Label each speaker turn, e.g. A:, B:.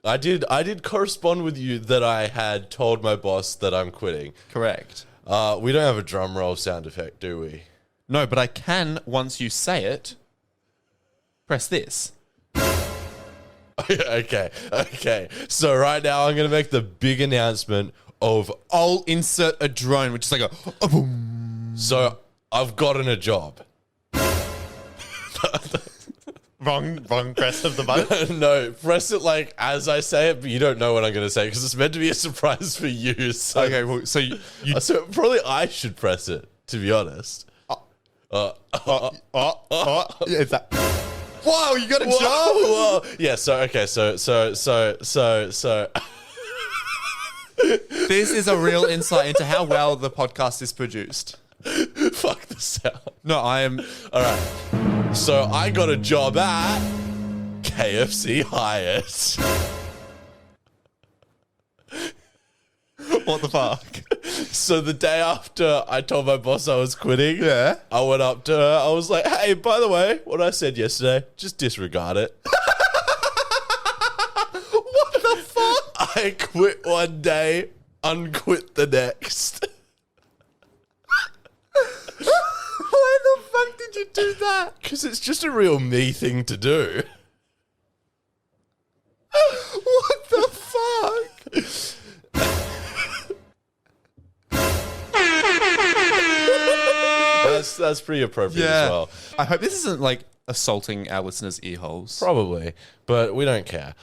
A: I did correspond with you that I had told my boss that I'm quitting.
B: Correct.
A: We don't have a drum roll sound effect, do we?
B: No, but I can, once you say it, press this.
A: Okay. So right now I'm going to make the big announcement of...
B: I'll insert a drone, which is like a boom.
A: So I've gotten a job.
B: Wrong press of the button.
A: No, press it like as I say it, but you don't know what I'm going to say because it's meant to be a surprise for you. So,
B: Okay, well, so you
A: so probably I should press it, to be honest.
B: Is that... Whoa, you got a job!
A: Whoa. Yeah, so
B: This is a real insight into how well the podcast is produced.
A: fuck the sound.
B: No, I am...
A: All right. So I got a job at KFC Hyatt.
B: What the fuck?
A: So the day after I told my boss I was quitting,
B: Yeah.
A: I went up to her. I was like, hey, by the way, what I said yesterday, just disregard it.
B: What the fuck?
A: I quit one day, unquit the next.
B: Why the fuck did you do that?
A: Because it's just a real me thing to do.
B: What the fuck?
A: That's pretty appropriate as well.
B: I hope this isn't like assaulting our listeners' ear holes.
A: Probably, but we don't care.